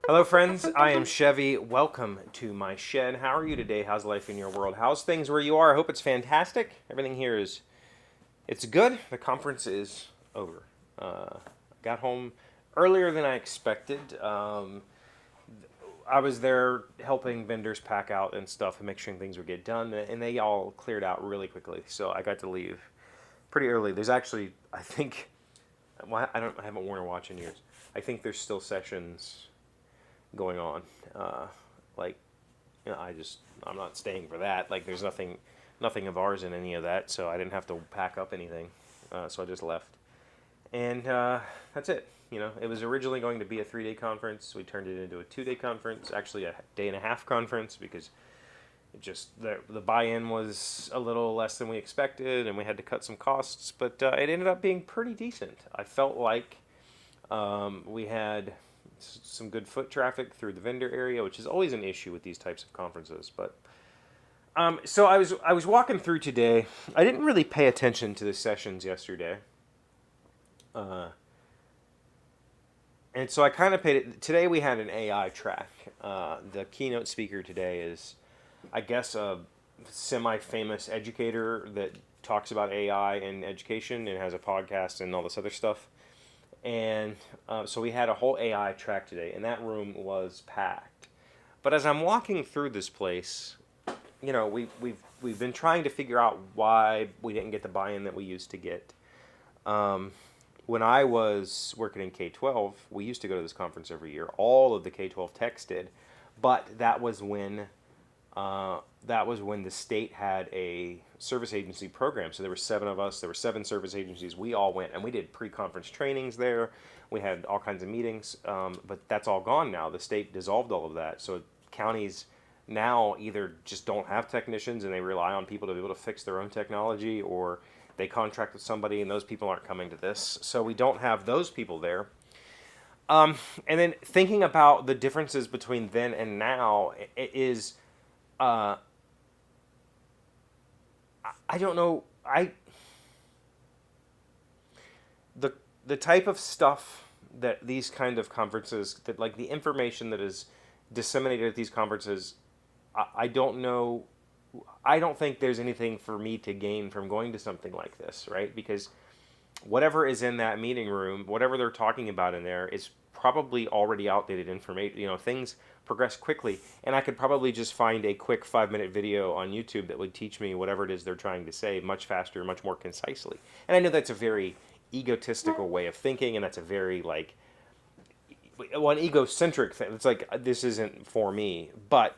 Hello, friends. I am Chevy. Welcome to my shed. How are you today? How's life in your world? How's things where you are? I hope it's fantastic. Everything here is it's good. The conference is over. Got home earlier than I expected. I was there helping vendors pack out and stuff and make sure things would get done, and they all cleared out really quickly. So I got to leave pretty early. There's actually, I think, well, I haven't worn a watch in years. I think there's still sessions going on. Uh, like, I'm not staying for that. Like, there's nothing of ours in any of that, so I didn't have to pack up anything. So I just left, and that's it. It was originally going to be a 3-day conference. We turned it into a 2-day conference, actually a day and a half conference, because the buy-in was a little less than we expected, and we had to cut some costs. But it ended up being pretty decent. I felt like we had some good foot traffic through the vendor area, which is always an issue with these types of conferences. But so I was walking through today. I didn't really pay attention to the sessions yesterday, uh, and so I kind of paid it. Today we had an AI track. The keynote speaker today is, I guess, a semi-famous educator that talks about AI in education and has a podcast and all this other stuff. And so we had a whole AI track today, and that room was packed. But as I'm walking through this place, we've been trying to figure out why we didn't get the buy-in that we used to get. When I was working in K-12, we used to go to this conference every year. All of the K-12 techs did, but that was when the state had a service agency program. So there were 7 of us. There were 7 service agencies. We all went, and we did pre-conference trainings there. We had all kinds of meetings, but that's all gone now. The state dissolved all of that. So counties now either just don't have technicians and they rely on people to be able to fix their own technology, or they contract with somebody and those people aren't coming to this. So we don't have those people there. And then thinking about the differences between then and now it is, uh, I don't know. The the type of stuff that these kind of conferences, that like the information that is disseminated at these conferences, I don't know. I don't think there's anything for me to gain from going to something like this, right? Because whatever is in that meeting room, whatever they're talking about in there, is probably already outdated information. Things progress quickly, and I could probably just find a quick 5-minute video on YouTube that would teach me whatever it is they're trying to say much faster, much more concisely. And I know that's a very egotistical way of thinking, and that's a very an egocentric thing. It's like, this isn't for me. But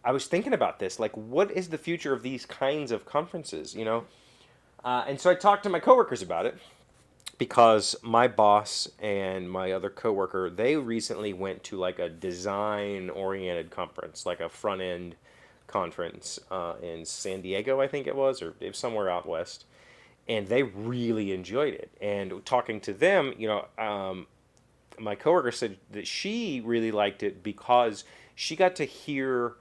I was thinking about this, like, what is the future of these kinds of conferences? And so I talked to my coworkers about it, because my boss and my other coworker, they recently went to like a design oriented conference, like a front end conference in San Diego, I think it was, or it was somewhere out west, and they really enjoyed it. And talking to them, my coworker said that she really liked it because she got to hear.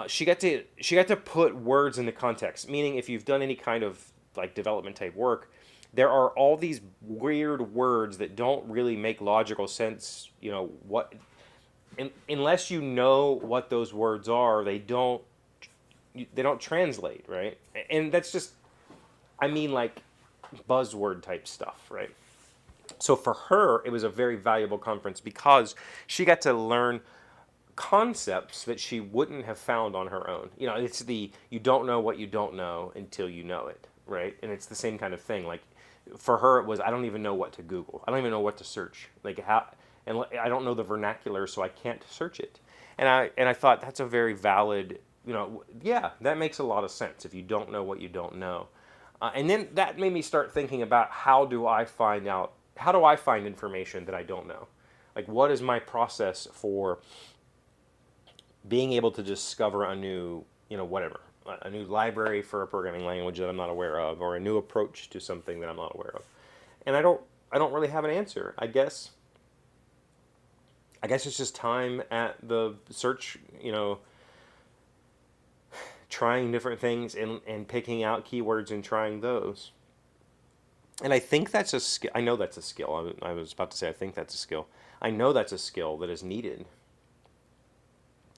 She got to put words into context. Meaning, if you've done any kind of like development type work, there are all these weird words that don't really make logical sense. Unless you know what those words are, they don't translate, right? And that's just, I mean, like, buzzword type stuff, right? So for her, it was a very valuable conference because she got to learn concepts that she wouldn't have found on her own. It's you don't know what you don't know until you know it, right? And it's the same kind of thing. Like, for her, it was, I don't even know what to Google. I don't even know what to search. Like, how, and I don't know the vernacular, so I can't search it. And I thought that's a very valid, yeah, that makes a lot of sense if you don't know what you don't know. And then that made me start thinking about, how do I find information that I don't know? Like, what is my process for being able to discover a new, whatever, a new library for a programming language that I'm not aware of, or a new approach to something that I'm not aware of? And I don't really have an answer. I guess it's just time at the search, trying different things and picking out keywords and trying those. And I think that's a skill. I know that's a skill. I was about to say I think that's a skill. I know that's a skill that is needed.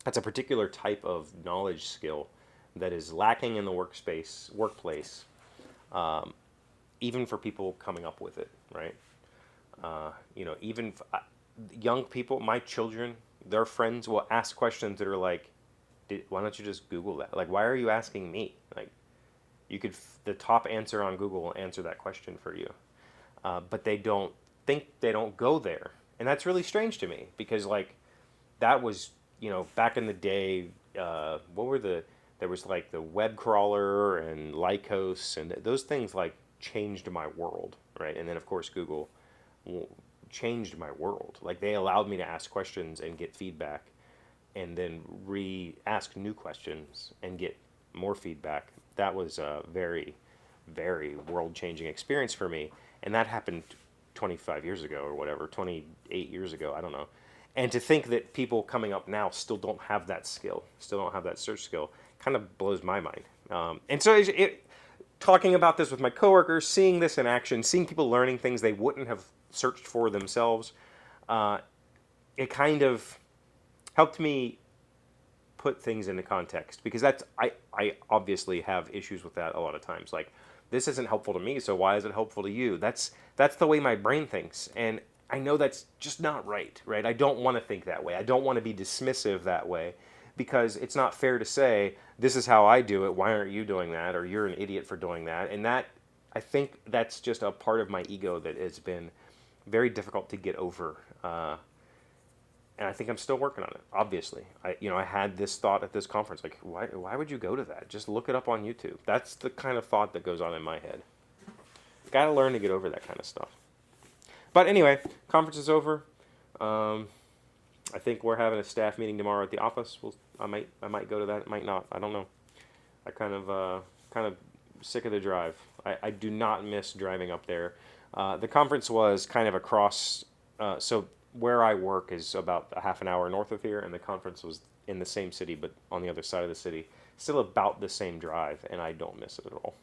That's a particular type of knowledge skill that is lacking in the workplace, um, even for people coming up with it, right? Even young people, my children, their friends will ask questions that are like, why don't you just Google that? Like, why are you asking me? Like, you could, the top answer on Google will answer that question for you. But they don't go there. And that's really strange to me because, like, that was, back in the day, there was like the web crawler and Lycos, and those things like changed my world, right? And then, of course, Google changed my world. Like, they allowed me to ask questions and get feedback and then ask new questions and get more feedback. That was a very, very world-changing experience for me. And that happened 25 years ago or whatever, 28 years ago, I don't know. And to think that people coming up now still don't have that skill, still don't have that search skill, kind of blows my mind. And so talking about this with my coworkers, seeing this in action, seeing people learning things they wouldn't have searched for themselves, it kind of helped me put things into context, because I obviously have issues with that a lot of times. Like, this isn't helpful to me, so why is it helpful to you? That's the way my brain thinks, and I know that's just not right, right? I don't want to think that way. I don't want to be dismissive that way, because it's not fair to say, this is how I do it, why aren't you doing that, or you're an idiot for doing that. And that, I think that's just a part of my ego that has been very difficult to get over. And I think I'm still working on it, obviously. I had this thought at this conference, like, why would you go to that? Just look it up on YouTube. That's the kind of thought that goes on in my head. Got to learn to get over that kind of stuff. But anyway, conference is over. I think we're having a staff meeting tomorrow at the office. I might go to that. Might not. I don't know. I kind of sick of the drive. I do not miss driving up there. The conference was kind of across. So where I work is about a half an hour north of here, and the conference was in the same city, but on the other side of the city. Still about the same drive, and I don't miss it at all.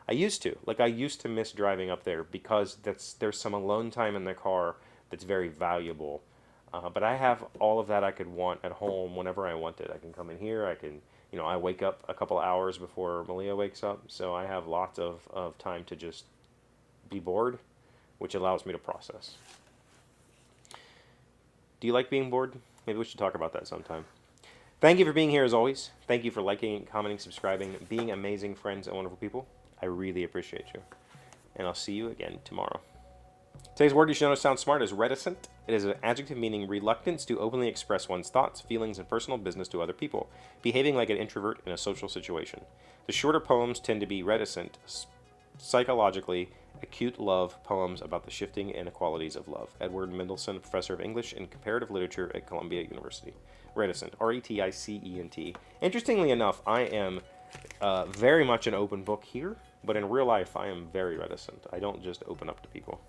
I used to miss driving up there because there's some alone time in the car that's very valuable. But I have all of that I could want at home whenever I want it. I can come in here. I wake up a couple hours before Malia wakes up, so I have lots of time to just be bored, which allows me to process. Do you like being bored? Maybe we should talk about that sometime. Thank you for being here as always. Thank you for liking, commenting, subscribing, being amazing friends and wonderful people. I really appreciate you. And I'll see you again tomorrow. Today's word you should know sounds smart is reticent. It is an adjective meaning reluctance to openly express one's thoughts, feelings, and personal business to other people, behaving like an introvert in a social situation. The shorter poems tend to be reticent, psychologically acute love poems about the shifting inequalities of love. Edward Mendelsohn, professor of English and comparative literature at Columbia University. Reticent, R-E-T-I-C-E-N-T. Interestingly enough, I am very much an open book here, but in real life I am very reticent. I don't just open up to people.